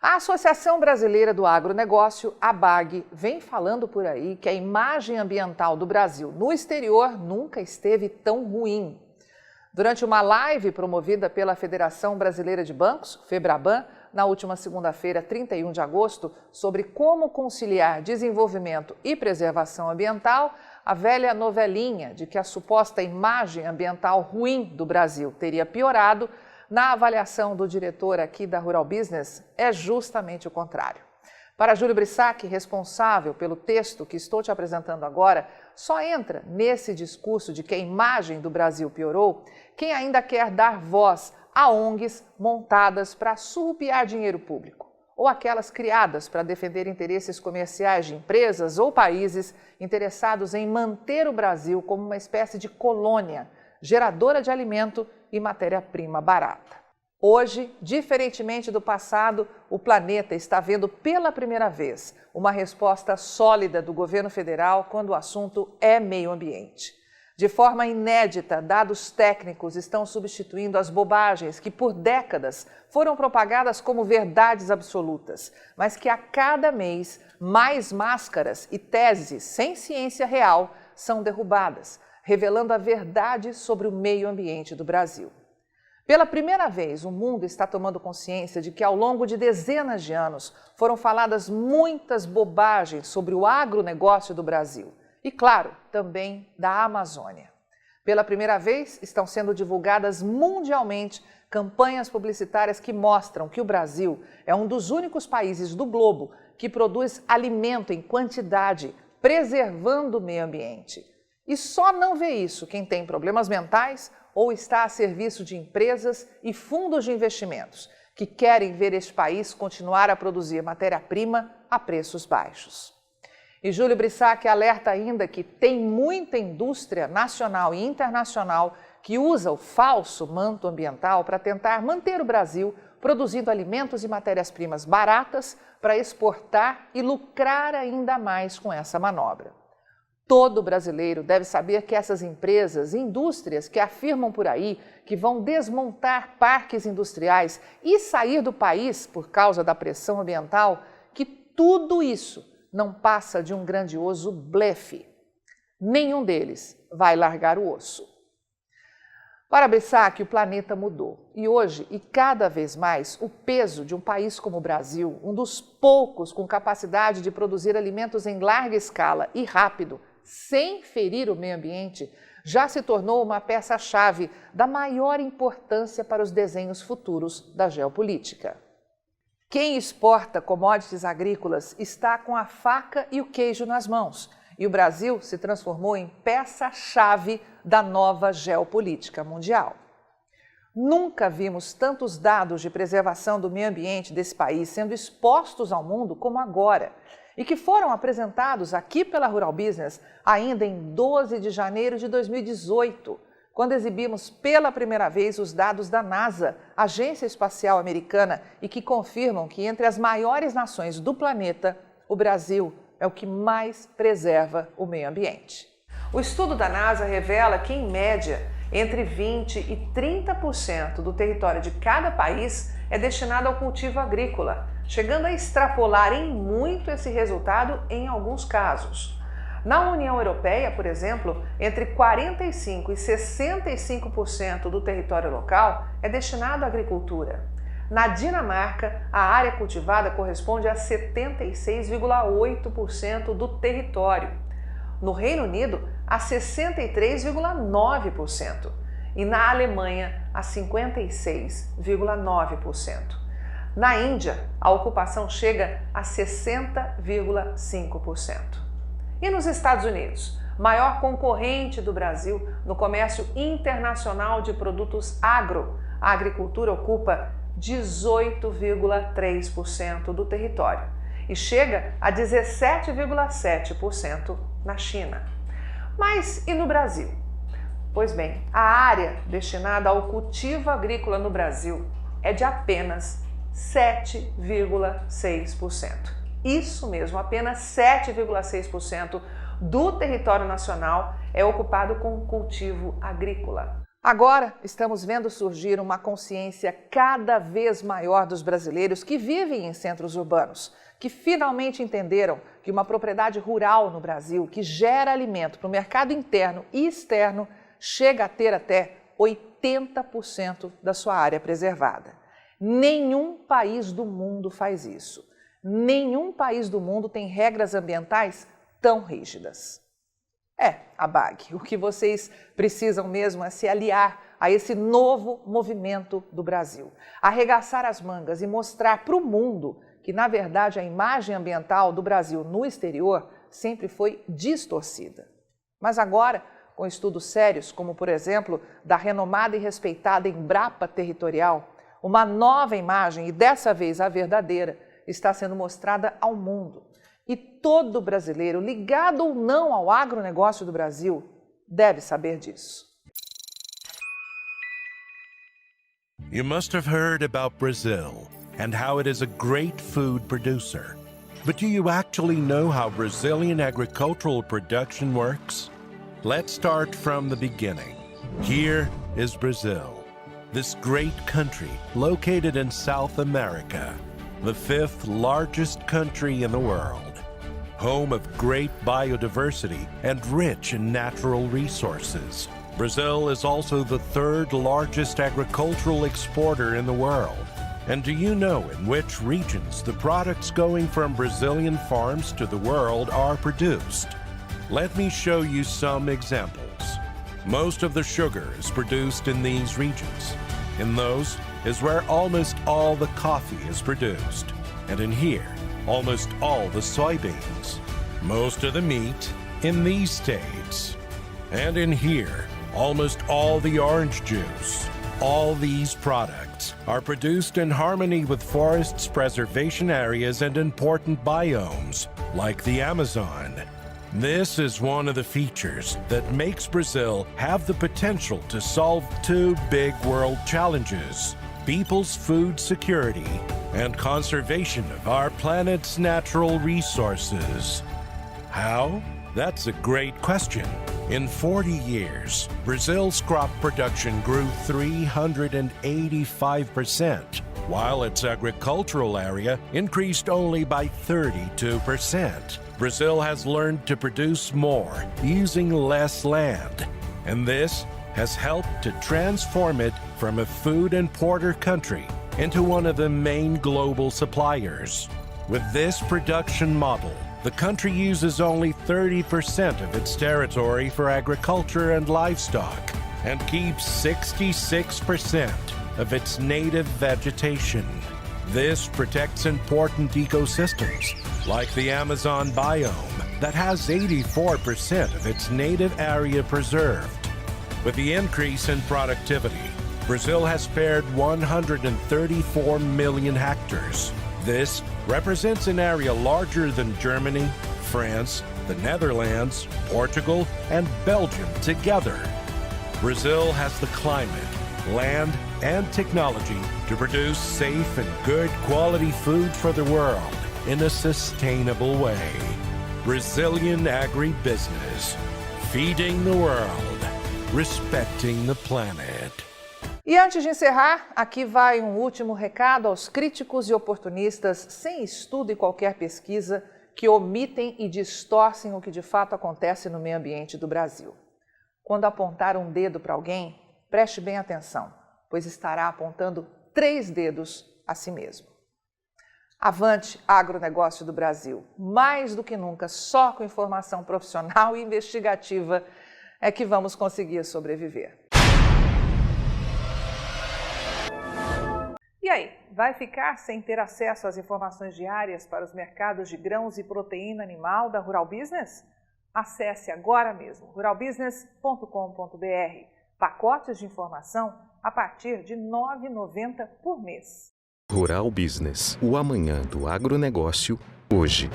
A Associação Brasileira do Agronegócio, ABAG, vem falando por aí que a imagem ambiental do Brasil no exterior nunca esteve tão ruim. Durante uma live promovida pela Federação Brasileira de Bancos, FEBRABAN, na última segunda-feira, 31 de agosto, sobre como conciliar desenvolvimento e preservação ambiental, a velha novelinha de que a suposta imagem ambiental ruim do Brasil teria piorado, na avaliação do diretor aqui da Rural Business, é justamente o contrário. Para Júlio Brissac, responsável pelo texto que estou te apresentando agora, só entra nesse discurso de que a imagem do Brasil piorou quem ainda quer dar voz a ONGs montadas para surrupiar dinheiro público, ou aquelas criadas para defender interesses comerciais de empresas ou países interessados em manter o Brasil como uma espécie de colônia, geradora de alimento e matéria-prima barata. Hoje, diferentemente do passado, o planeta está vendo pela primeira vez uma resposta sólida do governo federal quando o assunto é meio ambiente. De forma inédita, dados técnicos estão substituindo as bobagens que por décadas foram propagadas como verdades absolutas, mas que a cada mês mais máscaras e teses sem ciência real são derrubadas, revelando a verdade sobre o meio ambiente do Brasil. Pela primeira vez, o mundo está tomando consciência de que ao longo de dezenas de anos foram faladas muitas bobagens sobre o agronegócio do Brasil e, claro, também da Amazônia. Pela primeira vez, estão sendo divulgadas mundialmente campanhas publicitárias que mostram que o Brasil é um dos únicos países do globo que produz alimento em quantidade, preservando o meio ambiente. E só não vê isso quem tem problemas mentais ou está a serviço de empresas e fundos de investimentos que querem ver este país continuar a produzir matéria-prima a preços baixos. E Júlio Brissac alerta ainda que tem muita indústria nacional e internacional que usa o falso manto ambiental para tentar manter o Brasil produzindo alimentos e matérias-primas baratas para exportar e lucrar ainda mais com essa manobra. Todo brasileiro deve saber que essas empresas e indústrias que afirmam por aí que vão desmontar parques industriais e sair do país por causa da pressão ambiental, que tudo isso não passa de um grandioso blefe. Nenhum deles vai largar o osso. Para Brissac, o planeta mudou e hoje, e cada vez mais, o peso de um país como o Brasil, um dos poucos com capacidade de produzir alimentos em larga escala e rápido, sem ferir o meio ambiente, já se tornou uma peça-chave da maior importância para os desenhos futuros da geopolítica. Quem exporta commodities agrícolas está com a faca e o queijo nas mãos, e o Brasil se transformou em peça-chave da nova geopolítica mundial. Nunca vimos tantos dados de preservação do meio ambiente desse país sendo expostos ao mundo como agora, e que foram apresentados aqui pela Rural Business ainda em 12 de janeiro de 2018, quando exibimos pela primeira vez os dados da NASA, Agência Espacial Americana, e que confirmam que entre as maiores nações do planeta, o Brasil é o que mais preserva o meio ambiente. O estudo da NASA revela que, em média, entre 20% e 30% do território de cada país é destinado ao cultivo agrícola, chegando a extrapolar em muito esse resultado em alguns casos. Na União Europeia, por exemplo, entre 45% e 65% do território local é destinado à agricultura. Na Dinamarca, a área cultivada corresponde a 76,8% do território. No Reino Unido, a 63,9%. E na Alemanha, a 56,9%. Na Índia, a ocupação chega a 60,5%. E nos Estados Unidos, maior concorrente do Brasil no comércio internacional de produtos agro, a agricultura ocupa 18,3% do território e chega a 17,7% na China. Mas e no Brasil? Pois bem, a área destinada ao cultivo agrícola no Brasil é de apenas 7,6%. Isso mesmo, apenas 7,6% do território nacional é ocupado com cultivo agrícola. Agora, estamos vendo surgir uma consciência cada vez maior dos brasileiros que vivem em centros urbanos, que finalmente entenderam que uma propriedade rural no Brasil que gera alimento para o mercado interno e externo chega a ter até 80% da sua área preservada. Nenhum país do mundo faz isso. Nenhum país do mundo tem regras ambientais tão rígidas. ABAG, o que vocês precisam mesmo é se aliar a esse novo movimento do Brasil. Arregaçar as mangas e mostrar para o mundo que, na verdade, a imagem ambiental do Brasil no exterior sempre foi distorcida. Mas agora, com estudos sérios, como por exemplo, da renomada e respeitada Embrapa Territorial, uma nova imagem, e dessa vez a verdadeira, está sendo mostrada ao mundo. E todo brasileiro, ligado ou não ao agronegócio do Brasil, deve saber disso. You must have heard about Brazil and how it is a great food producer. But do you actually know how Brazilian agricultural production works? Let's start from the beginning. Here is Brazil, this great country located in South America, the 5th largest country in the world. Home of great biodiversity and rich in natural resources. Brazil is also the 3rd largest agricultural exporter in the world. And do you know in which regions the products going from Brazilian farms to the world are produced? Let me show you some examples. Most of the sugar is produced in these regions. In those is where almost all the coffee is produced. And in here, almost all the soybeans, most of the meat in these states. And in here, almost all the orange juice. All these products are produced in harmony with forests, preservation areas, and important biomes, like the Amazon. This is one of the features that makes Brazil have the potential to solve 2 big world challenges: people's food security and conservation of our planet's natural resources. How? That's a great question. In 40 years, Brazil's crop production grew 385%, while its agricultural area increased only by 32%. Brazil has learned to produce more using less land, and this has helped to transform it from a food importer country into one of the main global suppliers. With this production model, the country uses only 30% of its territory for agriculture and livestock and keeps 66% of its native vegetation. This protects important ecosystems like the Amazon biome that has 84% of its native area preserved. With the increase in productivity, Brazil has spared 134 million hectares. This represents an area larger than Germany, France, the Netherlands, Portugal, and Belgium together. Brazil has the climate, land, and technology to produce safe and good quality food for the world in a sustainable way. Brazilian agribusiness, feeding the world, respecting the planet. E antes de encerrar, aqui vai um último recado aos críticos e oportunistas sem estudo e qualquer pesquisa que omitem e distorcem o que de fato acontece no meio ambiente do Brasil. Quando apontar um dedo para alguém, preste bem atenção, pois estará apontando 3 dedos a si mesmo. Avante, agronegócio do Brasil. Mais do que nunca, só com informação profissional e investigativa é que vamos conseguir sobreviver. E aí, vai ficar sem ter acesso às informações diárias para os mercados de grãos e proteína animal da Rural Business? Acesse agora mesmo ruralbusiness.com.br. Pacotes de informação a partir de R$ 9,90 por mês. Rural Business, o amanhã do agronegócio, hoje.